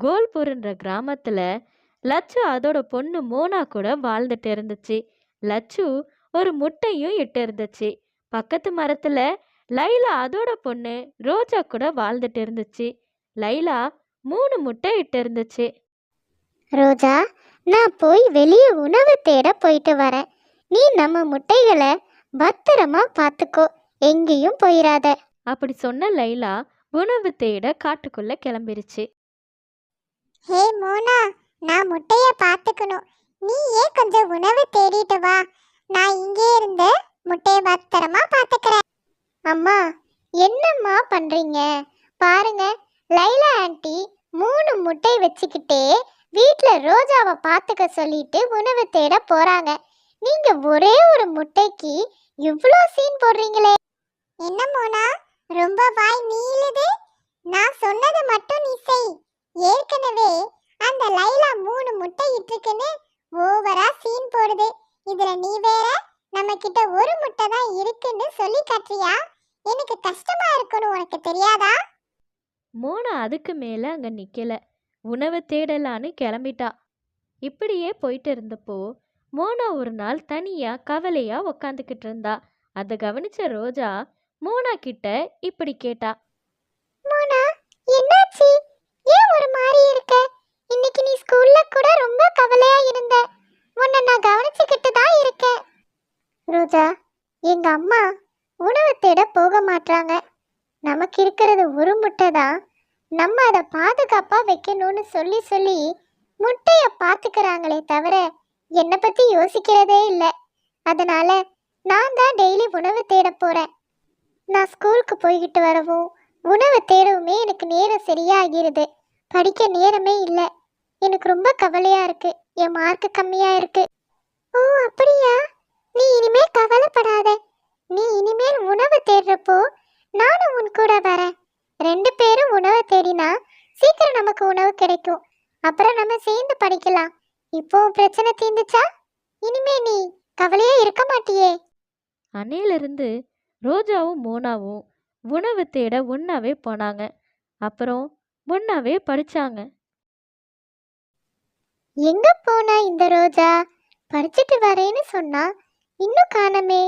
கோல்பூர்ன்ற கிராமத்துல லட்சு அதோட பொண்ணு மோனா கூட வாழ்ந்துட்டு இருந்துச்சு. லட்சு ஒரு முட்டையும் இட்டு இருந்துச்சு. பக்கத்து மரத்துல லைலா அதோட பொண்ணு ரோஜா கூட வாழ்ந்துட்டு இருந்துச்சு. லைலா 3 முட்டை இட்டு இருந்துச்சு. ரோஜா, நான் போய் வெளியே உணவு தேட போயிட்டு வரேன். நீ நம்ம முட்டைகளை பத்திரமா பார்த்துக்கோ, எங்கேயும் போயிடாத. அப்படி சொன்ன லைலா உணவு தேட காட்டுக்குள்ள கிளம்பிருச்சு. ஹே மோனா, நான் முட்டைய பார்த்துக்கணும். நீ ஏன் கொஞ்சம் உணவு தேடிட்டு வா. நான் இங்கே இருந்து முட்டைய பத்திரமா பார்த்துக்கிறேன். அம்மா, என்னம்மா பண்றீங்க? பாருங்க, லைலா ஆண்டி 3 முட்டை வச்சுக்கிட்டே வீட்ல ரோஜாவை பார்த்துக்க சொல்லிட்டு உணவு தேட போறாங்க. நீங்க ஒரே ஒரு முட்டைக்கு இவ்ளோ சீன் போடுறீங்களே. என்ன மோனா, ரொம்ப வாய் நீளுது. நான் சொன்னது மட்டும் நீ செய். ஏற்கனவே அந்த லைலா 3 முட்டை இட்டுருக்குன்னு ஓவரா சீன் போடுது. இதுல நீ வேற நம்ம கிட்ட ஒரு முட்டை தான் இருக்குன்னு சொல்லி காட்டுறியா? எனக்கு கஷ்டமா இருக்குன்னு உனக்கு தெரியாதா? மோனா அதுக்கு மேல அங்க நிக்கல. உணவு தேடலான்னு கிளம்பிட்டா. இப்படியே போயிட்டு இருந்தப்போ மோனா ஒரு நாள் தனியா கவலையா உக்காந்துக்கிட்டு இருந்தா. அதை கவனிச்ச ரோஜா மோனா கிட்ட இப்படி கேட்டா. மோனா, என்னாச்சு? ஏன் ஒரு மாதிரி இருக்க? இன்னைக்கு நீ ஸ்கூல்ல கூட ரொம்ப கவலையா இருந்த. உன்னை நான் கவனிச்சுக்கிட்டு தான் இருக்கேன். ரோஜா, எங்க அம்மா உணவு தேட போக மாட்டாங்க. நமக்கு இருக்கிறது ஒரு முட்டை தான். நம்ம அதை பாதுகாப்பா வைக்கணும்னு சொல்லி சொல்லி முட்டைய பார்த்துக்கிறாங்களே தவிர என்னை பத்தி யோசிக்கிறதே இல்லை. அதனால நான் தான் டெய்லி உணவு தேட போறேன். நான் ஸ்கூலுக்கு போய்கிட்டு வரவும் உணவு தேடவுமே எனக்கு நேரம் சரியாகிறது. படிக்க நேரமே இல்லை. எனக்கு ரொம்ப கவலையா இருக்கு. என் மார்க் கம்மியா இருக்கு. ஓ அப்படியா? நீ இனிமே கவலைப்படாத. நீ இனிமேல் உணவு தேடுறப்போ நானும் உன் கூட வரேன். 2 பேரும் உணவு தேடினா சீக்கிரம் நமக்கு உணவு கிடைக்கும். அப்புறம் நம்ம சேர்ந்து படிக்கலாம். இப்போ பிரச்சனை தீர்ந்துச்சா? இனிமே நீ கவலையா இருக்க மாட்டியே. அன்னையிலிருந்து ரோஜாவும் மோனாவும் உணவு தேட ஒன்னாவே போனாங்க. அப்புறம் ஒன்னாவே படிச்சாங்க. எங்க போனா இந்த ரோஜா? படிச்சுட்டு வரேன்னு சொன்னா இன்னும் காணமே.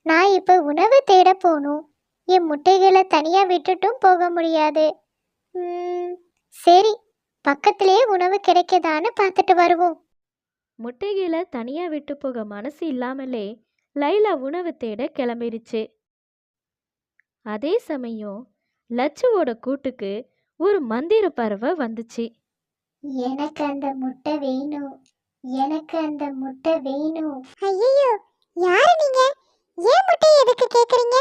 நான் இப்ப உணவு தேட போகணும். என் முட்டைகளை தனியா விட்டுட்டும் போக முடியாது. சரி, பக்கத்திலே உணவு கிடைக்குதான்னு பார்த்துட்டு வருவோம். முட்டைகளை தனியா விட்டு போக மனசு இல்லாமலே லைலா உணவு தேட கிளம்பிருச்சு. அதே சமயம் லட்சுவோட கூட்டுக்கு ஒரு மந்திர பறவை வந்துச்சு. எனக்கு அந்த முட்டை வேணும். எனக்கு அந்த முட்டை வேணும். ஐயோ, யாரு நீங்க? ஏன் முட்டை எதுக்கு கேக்குறீங்க?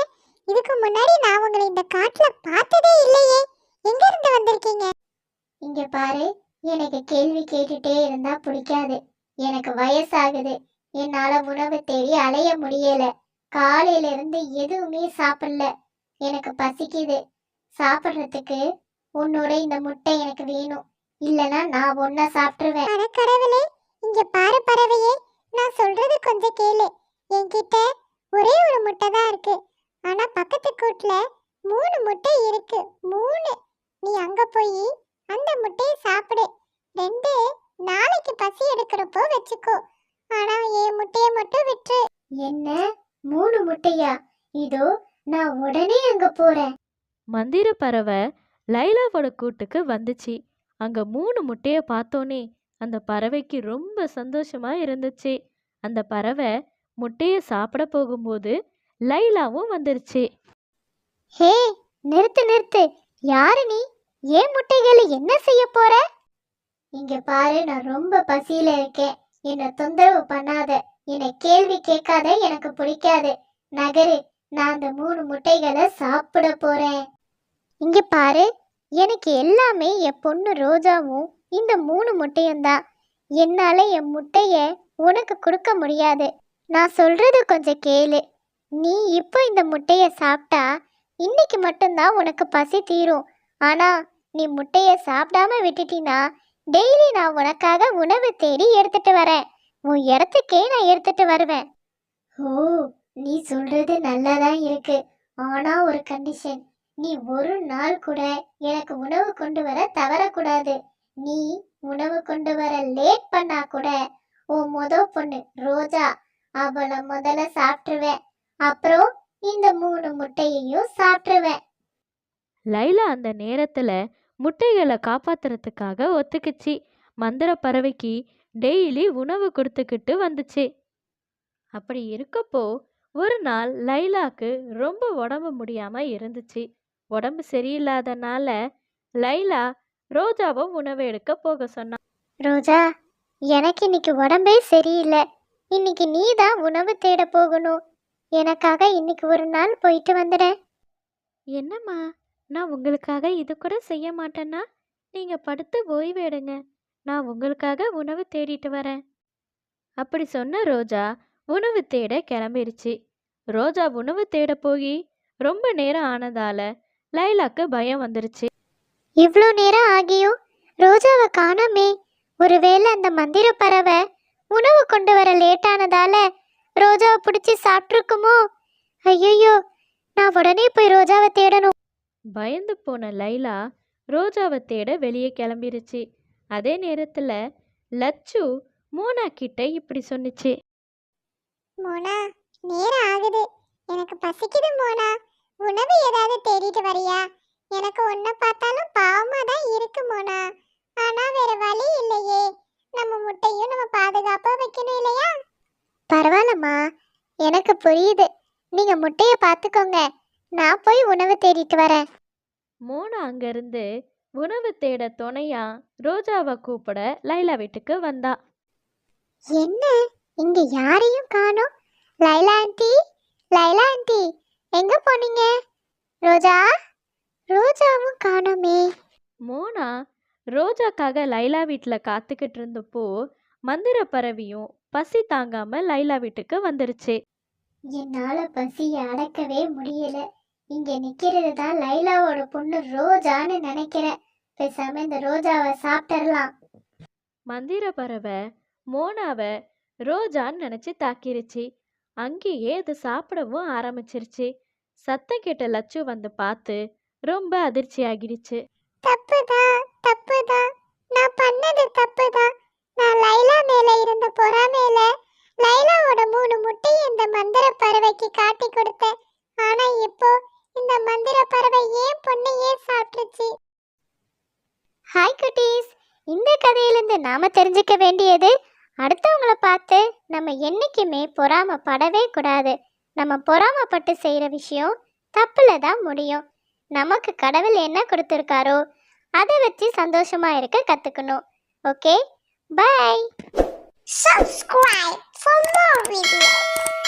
இதுக்கு முன்னாடி நான் உங்களை இந்த காட்டுல பார்த்ததே இல்லையே. எங்க இருந்து வந்திருக்கீங்க? இங்க பாரு, எனக்கு கேள்வி கேட்டுட்டே இருந்தா பிடிக்காது. எனக்கு வயசாகுது. என்னால உணவு தேடி அலைய முடியல. காலையில இருந்து எதுவுமே சாப்பிடல. எனக்கு பசிக்குது. சாப்பிடுறதுக்கு உன்னோட இந்த முட்டை எனக்கு வேணும். இல்லனா நான் ஒன்ன சாப்பிட்டுருவேன். அட கடவுளே, இங்க பாரு பறவையே, நான் சொல்றது கொஞ்சம் கேளு. என்கிட்ட ஒரே ஒரு முட்டை தான் இருக்கு. ஆனா பக்கத்து கூட்டுல 3 முட்டை இருக்கு. 3. நீ அங்க போய் அந்த முட்டையை சாப்பிடு. 2 நாளைக்கு பசி எடுக்கிறப்போ வச்சுக்கோ. ஆனா என் முட்டையை மட்டும் விட்டுரு. என்ன, 3 முட்டையா? இதோ நான் உடனே அங்க போறேன். மந்திர பறவை லைலாவோட கூட்டுக்கு வந்துச்சு. அங்க 3 முட்டைய பார்த்தோன்னே அந்த பறவைக்கு ரொம்ப சந்தோஷமா இருந்துச்சு. அந்த பறவை முட்டைய சாப்பிட போகும்போது லைலாவும் வந்துருச்சு. ஹே, நிறுத்து நிறுத்து. யாரு நீ? ஏன் முட்டைகளை என்ன செய்ய போற? இங்க பாரு, நான் ரொம்ப பசியில இருக்கேன். என்ன தொந்தரவு பண்ணாத. என்னை கேள்வி கேட்காத. எனக்கு பிடிக்காது. நகரு. நான் அந்த 3 முட்டைகளை சாப்பிட போறேன். இங்க பாரு, எனக்கு எல்லாமே என் பொண்ணு ரோஜாவும் இந்த 3 முட்டையும் தான். என்னால என் முட்டைய உனக்கு கொடுக்க முடியாது. நான் சொல்றது கொஞ்சம் கேளு. நீ இப்போ இந்த முட்டைய சாப்பிட்டா இன்னைக்கு மட்டும்தான் உனக்கு பசி தீரும். ஆனா நீ முட்டைய சாப்பிடாம விட்டுட்டினா டெய்லி நான் உனக்காக உணவு தேடி எடுத்துட்டு வரேன். உன் இடத்துக்கே நான் எடுத்துட்டு வருவேன். ஓ, நீ சொல்றது நல்லதான் இருக்கு. ஆனா ஒரு கண்டிஷன். நீ ஒரு நாள் கூட எனக்கு உணவு கொண்டு வர தவறக்கூடாது. நீ உணவு கொண்டு வர லேட் பண்ணா கூட உன் பொண்ணு ரோஜா அவளை முதல்ல சாப்பிட்டுருவேன். அப்புறம் இந்த 3 முட்டையையும் சாப்பிட்டுருவேன். லைலா அந்த நேரத்துல முட்டைகளை காப்பாத்துறதுக்காக ஒத்துக்குச்சு. மந்திர பறவைக்கு டெய்லி உணவு கொடுத்துக்கிட்டு வந்துச்சு. அப்படி இருக்கப்போ ஒரு நாள் லைலாக்கு ரொம்ப உடம்பு முடியாம இருந்துச்சு. உடம்பு சரியில்லாதனால லைலா ரோஜாவை உணவு எடுக்க போக சொன்னா. ரோஜா, எனக்கு இன்னைக்கு உடம்பே சரியில்லை. இன்னைக்கு நீ தான் உணவு தேட போகணும். எனக்காக இன்னைக்கு ஒரு நாள் போயிட்டு வந்துடுறேன். என்னம்மா, நான் உங்களுக்காக இது கூட செய்ய மாட்டேன்னா? நீங்க படுத்து ஓய்வு எடுங்க, நான் உங்களுக்காக உணவு தேடிட்டு வரேன். அப்படி சொன்ன ரோஜா உணவு தேட கிளம்பிருச்சு. ரோஜா உணவு தேட போய் ரொம்ப நேரம் ஆனதால லைலாக்கு பயம் வந்துருச்சு. இவ்வளோ நேரம் ஆகியும் ரோஜாவை காணோமே. ஒருவேளை அந்த மந்திர பறவை உணவு கொண்டு வர லேட்டானதால ரோஜாவை பிடிச்சி சாப்பிட்ருக்குமோ? ஐயோ, நான் உடனே போய் ரோஜாவை தேடணும். பயந்து போன லைலா ரோஜாவை தேட வெளியே கிளம்பிருச்சு. அதே நேரத்துல லச்சு மோனா கிட்ட இப்படி சொன்னுச்சு. மோனா, நேரம் ஆகுது, எனக்கு பசிக்குது மோனா. உணவு ஏதாவது தேடிட்டு வரியா? எனக்கு உன்னை பார்த்தாலும் பாவமா தான் இருக்கு மோனா. ஆனா வேற வழி இல்லையே. நம்ம முட்டையும் நம்ம பாதுகாப்பா வைக்கணும் இல்லையா? பரவாயில்லம்மா, எனக்கு புரியுது. நீங்க முட்டைய பார்த்துக்கோங்க, நான் போய் உணவு தேடிட்டு வரேன். மோனா அங்கிருந்து உணவு தேட துணையா ரோஜாவை கூப்பிட லைலா வீட்டுக்கு வந்தா. என்ன, இங்க யாரையும் காணோம்? லைலா ஆண்டி, லைலா ஆண்டி, எங்க போனீங்க? ரோஜா, ரோஜாவும் காணோமே. மோனா ரோஜாக்காக லைலா வீட்டில் காத்துக்கிட்டு இருந்தப்போ மந்திர பறவையும் பசி தாங்காம லைலா வீட்டுக்கு வந்துருச்சு. என்னால பசியை அடக்கவே முடியல. இங்க நிக்கிறது தான் லைலாவோட பொண்ணு ரோஜான்னு நினைக்கிறேன். பேசாம இந்த ரோஜாவை சாப்பிட்டுறலாம். மந்திர பறவை மோனாவை ரோஜான்னு நினைச்சு தாக்கிருச்சு. அங்கேயே அது சாப்பிடவும் ஆரம்பிச்சிருச்சு. சத்தம் கேட்ட லச்சு வந்து பார்த்து ரொம்ப அதிர்ச்சி ஆகிடுச்சு. தப்புதான், தப்புதான், நான் பண்ணது தப்புதான். நான் லைலா மேல இருந்த பொறாமையில லைலாவோட 3 முட்டையை இந்த மந்திர பறவைக்கு காட்டி கொடுத்தேன். ஆனா இப்போ இந்த மந்திர பறவை ஏன் பொண்ணையே சாப்பிட்டுச்சு. ஹாய் குட்டீஸ், இந்த கதையிலிருந்து நாம தெரிஞ்சுக்க வேண்டியது, அடுத்தவங்கள பார்த்து நம்ம என்னைக்குமே பொறாமப்படவே கூடாது. நம்ம பொறாமப்பட்டு செய்யற விஷயம் தப்புல தான் முடியும். நமக்கு கடவுள் என்ன கொடுத்துருக்காரோ அதை வச்சு சந்தோஷமா இருக்க கத்துக்கணும். Okay, bye. Subscribe for more videos.